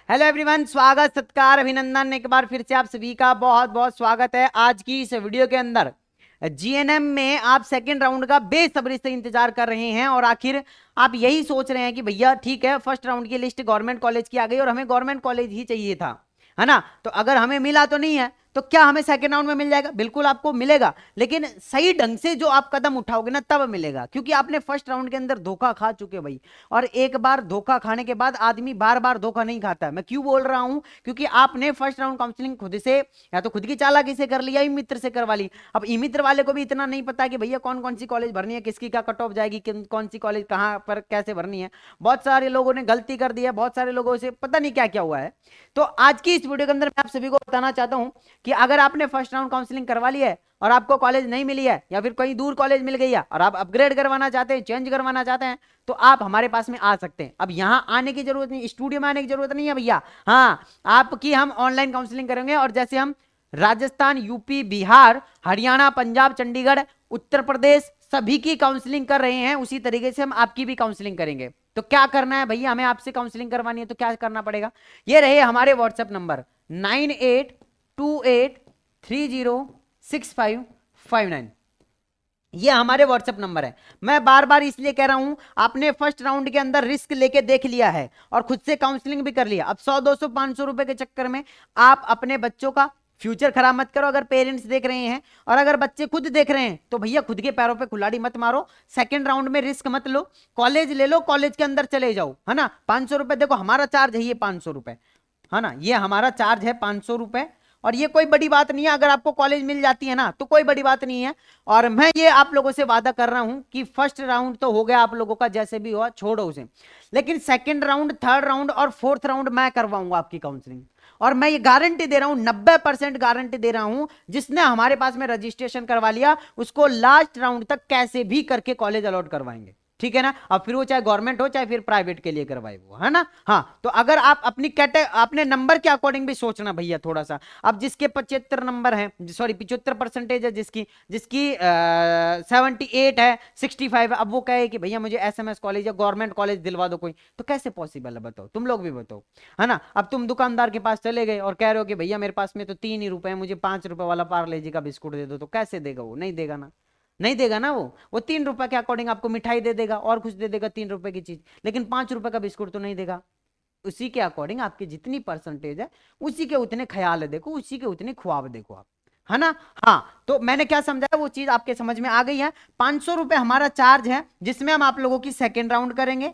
Hello everyone, स्वागत सत्कार अभिनंदन एक बार फिर से आप सभी का बहुत बहुत स्वागत है आज की इस वीडियो के अंदर। जीएनएम में आप सेकंड राउंड का बेसब्री से इंतजार कर रहे हैं और आखिर आप यही सोच रहे हैं कि भैया ठीक है, फर्स्ट राउंड की लिस्ट गवर्नमेंट कॉलेज की आ गई और हमें गवर्नमेंट कॉलेज ही चाहिए था, है ना। तो अगर हमें मिला तो नहीं है तो क्या हमें सेकंड राउंड में मिल जाएगा? बिल्कुल आपको मिलेगा, लेकिन सही ढंग से जो आप कदम उठाओगे ना तब मिलेगा, क्योंकि आपने फर्स्ट राउंड के अंदर धोखा खा चुके भाई। और एक बार धोखा खाने के बाद आदमी बार बार धोखा नहीं खाता है। मैं क्यों बोल रहा हूं? क्योंकि आपने फर्स्ट राउंड काउंसलिंग खुद से या तो खुद की चालाकी से कर लिया, ई मित्र से करवा ली। अब ई मित्र वाले को भी इतना नहीं पता कि भैया कौन कौन सी कॉलेज भरनी है, किसकी क्या कट ऑफ जाएगी, कौन सी कॉलेज कहां पर कैसे भरनी है। बहुत सारे लोगों ने गलती कर दी है, बहुत सारे लोगों से पता नहीं क्या क्या हुआ है। तो आज की इस वीडियो के अंदर मैं आप सभी को बताना चाहता हूं कि अगर आपने फर्स्ट राउंड काउंसलिंग करवा ली है और आपको कॉलेज नहीं मिली है या फिर कहीं दूर कॉलेज मिल गई है और आप अपग्रेड करवाना चाहते हैं, चेंज करवाना चाहते हैं, तो आप हमारे पास में आ सकते हैं। अब यहां आने की जरूरत नहीं, स्टूडियो में आने की जरूरत नहीं है भैया। हाँ, आपकी हम ऑनलाइन काउंसलिंग करेंगे और जैसे हम राजस्थान, यूपी, बिहार, हरियाणा, पंजाब, चंडीगढ़, उत्तर प्रदेश सभी की काउंसलिंग कर रहे हैं, उसी तरीके से हम आपकी भी काउंसलिंग करेंगे। तो क्या करना है भैया, हमें आपसे काउंसलिंग करवानी है तो क्या करना पड़ेगा? ये रहे हमारे व्हाट्सएप नंबर 9828306559। ये हमारे व्हाट्सएप नंबर है। मैं बार बार इसलिए कह रहा हूं, आपने फर्स्ट राउंड के अंदर रिस्क लेके देख लिया है और खुद से काउंसलिंग भी कर लिया। अब 100 200 500 रुपए के चक्कर में आप अपने बच्चों का फ्यूचर खराब मत करो। अगर पेरेंट्स देख रहे हैं और अगर बच्चे खुद देख रहे हैं तो भैया खुद के पैरों पे कुल्हाड़ी मत मारो। सेकंड राउंड में रिस्क मत लो, कॉलेज ले लो, कॉलेज के अंदर चले जाओ, है ना। 500 रुपए देखो हमारा चार्ज है, ये 500 रुपए, है ना, ये हमारा चार्ज है 500 रुपए। और ये कोई बड़ी बात नहीं है, अगर आपको कॉलेज मिल जाती है ना तो कोई बड़ी बात नहीं है। और मैं ये आप लोगों से वादा कर रहा हूं कि फर्स्ट राउंड तो हो गया आप लोगों का, जैसे भी हुआ छोड़ो उसे, लेकिन सेकंड राउंड, थर्ड राउंड और फोर्थ राउंड मैं करवाऊंगा आपकी काउंसलिंग। और मैं ये गारंटी दे रहा हूं, 90% गारंटी दे रहा हूं, जिसने हमारे पास में रजिस्ट्रेशन करवा लिया उसको लास्ट राउंड तक कैसे भी करके कॉलेज अलॉट करवाएंगे, ठीक है ना। अब फिर वो चाहे गवर्नमेंट हो चाहे फिर प्राइवेट के लिए करवाए वो, है ना। हाँ, तो अगर आप अपनी अपने नंबर के अकॉर्डिंग भी सोचना भैया थोड़ा सा। अब जिसके 75 नंबर है, सॉरी 75% है, जिसकी जिसकी 78 है, 65 है, अब वो कहे कि भैया मुझे एसएमएस कॉलेज या गवर्नमेंट कॉलेज दिलवा दो कोई, तो कैसे पॉसिबल है बताओ? तुम लोग भी बताओ, है ना। अब तुम दुकानदार के पास चले गए और कह रहे हो कि भैया मेरे पास में तो 3 ही रुपए है, मुझे 5 रुपए वाला पार्ले जी का बिस्कुट दे दो, तो कैसे देगा? वो नहीं देगा ना, नहीं देगा ना। वो 3 रुपए के अकॉर्डिंग आपको मिठाई दे देगा और कुछ दे देगा 3 रुपए की चीज, लेकिन 5 रुपए का बिस्कुट तो नहीं देगा। उसी के अकॉर्डिंग आपकी जितनी परसेंटेज है उसी के उतने ख्याल देखो, उसी के उतने ख्वाब देखो आप, है ना। हाँ, तो मैंने क्या समझाया वो चीज आपके समझ में आ गई है। 500 रुपए हमारा चार्ज है, जिसमें हम आप लोगों की सेकेंड राउंड करेंगे,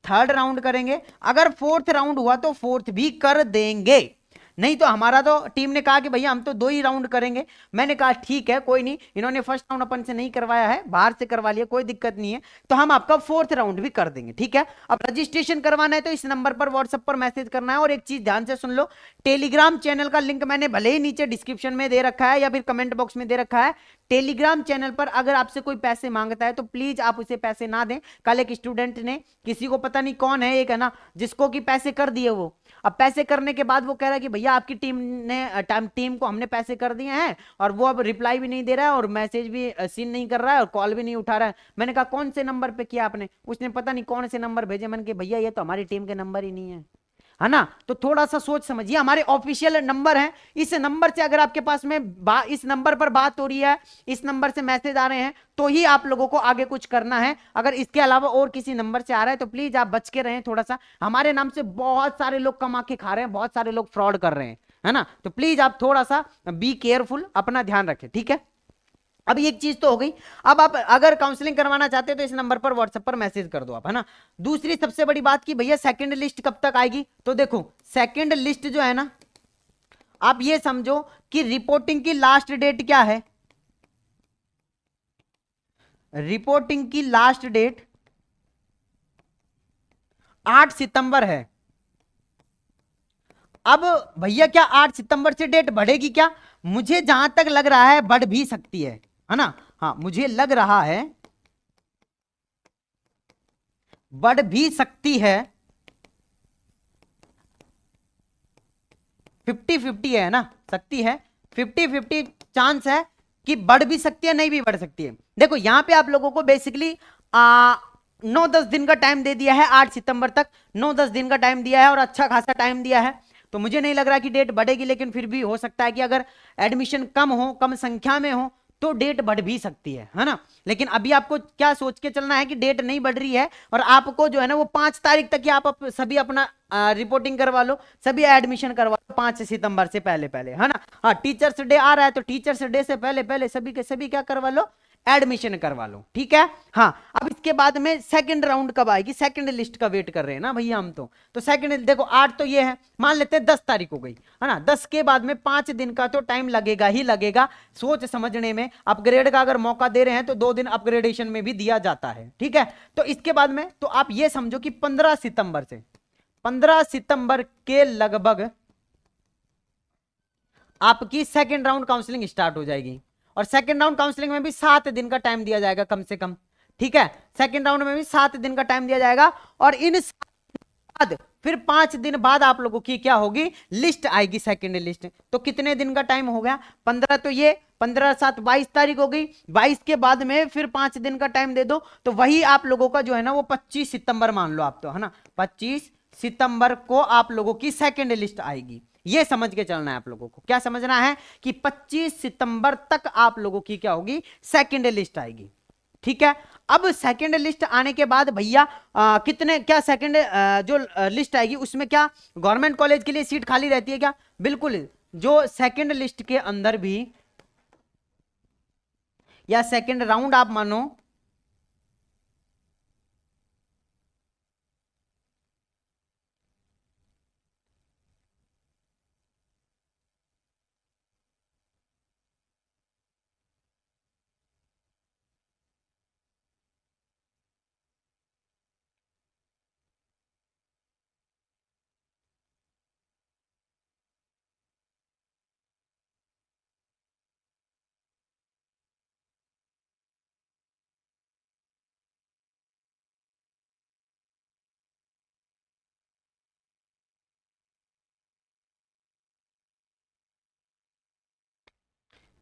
थर्ड राउंड करेंगे, अगर फोर्थ राउंड हुआ तो फोर्थ भी कर देंगे। नहीं तो हमारा तो टीम ने कहा कि भैया हम तो 2 ही राउंड करेंगे। मैंने कहा ठीक है, कोई नहीं, इन्होंने फर्स्ट राउंड अपन से नहीं करवाया है, बाहर से करवा लिया, कोई दिक्कत नहीं है, तो हम आपका फोर्थ राउंड भी कर देंगे, ठीक है। अब रजिस्ट्रेशन करवाना है तो इस नंबर पर व्हाट्सएप पर मैसेज करना है। और एक चीज ध्यान से सुन लो, टेलीग्राम चैनल का लिंक मैंने भले ही नीचे डिस्क्रिप्शन में दे रखा है या फिर कमेंट बॉक्स में दे रखा है। टेलीग्राम चैनल पर अगर आपसे कोई पैसे मांगता है तो प्लीज आप उसे पैसे ना दें। कल एक स्टूडेंट ने, किसी को पता नहीं कौन है एक, है ना, जिसको कि पैसे कर दिए वो। अब पैसे करने के बाद वो कह रहा है कि भैया आपकी टीम को हमने पैसे कर दिए हैं और वो अब रिप्लाई भी नहीं दे रहा है और मैसेज भी सीन नहीं कर रहा है और कॉल भी नहीं उठा रहा है। मैंने कहा कौन से नंबर पे किया आपने? उसने पता नहीं कौन से नंबर भेजे। मैंने कहा भैया ये तो हमारी टीम के नंबर ही नहीं है ना। तो थोड़ा सा सोच समझिए, हमारे ऑफिशियल नंबर है, इस नंबर से अगर आपके पास में इस नंबर पर बात हो रही है, इस नंबर से मैसेज आ रहे हैं, तो ही आप लोगों को आगे कुछ करना है। अगर इसके अलावा और किसी नंबर से आ रहा है तो प्लीज आप बच के रहें थोड़ा सा। हमारे नाम से बहुत सारे लोग कमा के खा रहे हैं, बहुत सारे लोग फ्रॉड कर रहे हैं, है ना। तो प्लीज आप थोड़ा सा बी केयरफुल, अपना ध्यान रखें, ठीक है। अब एक चीज तो हो गई। अब आप अगर काउंसलिंग करवाना चाहते हैं तो इस नंबर पर व्हाट्सएप पर मैसेज कर दो आप, है ना। दूसरी सबसे बड़ी बात की भैया सेकंड लिस्ट कब तक आएगी? तो देखो सेकंड लिस्ट जो है ना, आप ये समझो कि रिपोर्टिंग की लास्ट डेट क्या है? रिपोर्टिंग की लास्ट डेट 8 सितंबर है। अब भैया क्या 8 सितंबर से डेट बढ़ेगी क्या? मुझे जहां तक लग रहा है बढ़ भी सकती है ना। हाँ, मुझे लग रहा है बढ़ भी सकती है। 50-50 है ना, सकती है, 50-50 चांस है कि बढ़ भी सकती है, नहीं भी बढ़ सकती है। देखो यहां पे आप लोगों को बेसिकली 9-10 दिन का टाइम दे दिया है, 8 सितंबर तक 9-10 दिन का टाइम दिया है और अच्छा खासा टाइम दिया है। तो मुझे नहीं लग रहा कि डेट बढ़ेगी, लेकिन फिर भी हो सकता है कि अगर एडमिशन कम हो, कम संख्या में हो, तो डेट बढ़ भी सकती है ना। लेकिन अभी आपको क्या सोच के चलना है कि डेट नहीं बढ़ रही है, और आपको जो है ना वो 5 तारीख तक ही आप सभी अपना रिपोर्टिंग करवा लो, सभी एडमिशन करवा लो 5 सितंबर से पहले पहले, है ना। हाँ, टीचर्स डे आ रहा है तो टीचर्स डे से पहले पहले सभी के सभी क्या करवा लो, एडमिशन करवा लो, ठीक है। हाँ, अब इसके बाद में सेकंड राउंड कब आएगी, सेकंड लिस्ट का वेट कर रहे हैं ना भैया हम तो सेकंड देखो 8 तो ये है, मान लेते हैं 10 तारीख हो गई, है ना। 10 के बाद में 5 दिन का तो टाइम लगेगा ही लगेगा सोच समझने में। अपग्रेड का अगर मौका दे रहे हैं तो 2 दिन अपग्रेडेशन में भी दिया जाता है, ठीक है। तो इसके बाद में तो आप ये समझो कि 15 सितंबर के लगभग आपकी सेकंड राउंड काउंसलिंग स्टार्ट हो जाएगी, और सेकंड राउंड काउंसलिंग में भी 7 दिन का टाइम दिया जाएगा कम से कम, ठीक है। सेकंड राउंड में भी 7 दिन का टाइम दिया जाएगा, और इन बाद फिर 5 दिन बाद आप लोगों की क्या होगी, लिस्ट आएगी, सेकंड लिस्ट। तो कितने दिन का टाइम हो गया, 15, तो ये 15 7 22 तारीख हो गई। 22 के बाद में फिर 5 दिन का टाइम दे दो, तो वही आप लोगों का जो है ना वो 25 सितंबर मान लो आप, तो है ना 25 सितंबर को आप लोगों की सेकंड लिस्ट आएगी। ये समझ के चलना है आप लोगों को, क्या समझना है कि 25 सितंबर तक आप लोगों की क्या होगी, सेकंड लिस्ट आएगी, ठीक है। अब सेकंड लिस्ट आने के बाद भैया कितने क्या सेकंड जो लिस्ट आएगी उसमें क्या गवर्नमेंट कॉलेज के लिए सीट खाली रहती है क्या, बिल्कुल। जो सेकंड लिस्ट के अंदर भी, या सेकंड राउंड आप मानो,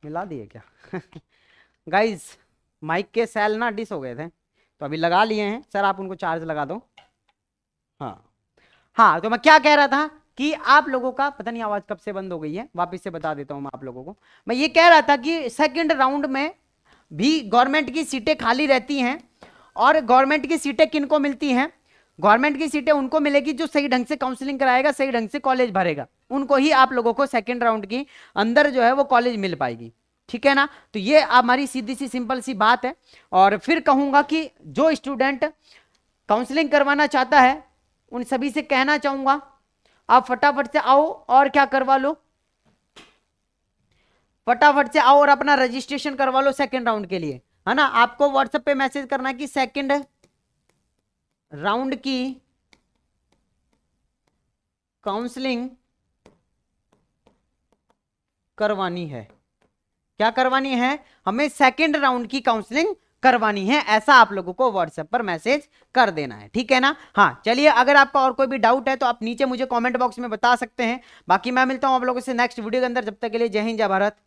मिला दिए क्या गाइज, माइक के सेल ना डिस हो गए थे, तो अभी लगा लिए हैं सर, आप उनको चार्ज लगा दो। हाँ हाँ, तो मैं क्या कह रहा था कि आप लोगों का पता नहीं आवाज कब से बंद हो गई है, वापस से बता देता हूं मैं आप लोगों को। मैं ये कह रहा था कि सेकंड राउंड में भी गवर्नमेंट की सीटें खाली रहती हैं, और गवर्नमेंट की सीटें किनको मिलती हैं, गवर्नमेंट की सीटें उनको मिलेगी जो सही ढंग से काउंसलिंग कराएगा, सही ढंग से कॉलेज भरेगा, उनको ही आप लोगों को सेकंड राउंड की अंदर जो है वो कॉलेज मिल पाएगी, ठीक है ना। तो ये हमारी सीधी सी सिंपल सी बात है। और फिर कहूंगा कि जो स्टूडेंट काउंसलिंग करवाना चाहता है उन सभी से कहना चाहूंगा आप फटाफट से आओ और क्या करवा लो, फटाफट से आओ और अपना रजिस्ट्रेशन करवा लो सेकंड राउंड के लिए, है ना। आपको व्हाट्सएप पे मैसेज करना है कि सेकंड राउंड की काउंसलिंग करवानी है, क्या करवानी है, हमें सेकंड राउंड की काउंसलिंग करवानी है, ऐसा आप लोगों को व्हाट्सएप पर मैसेज कर देना है, ठीक है ना। हाँ चलिए, अगर आपका और कोई भी डाउट है तो आप नीचे मुझे कमेंट बॉक्स में बता सकते हैं। बाकी मैं मिलता हूं आप लोगों से नेक्स्ट वीडियो के अंदर, जब तक के लिए जय हिंद जय भारत।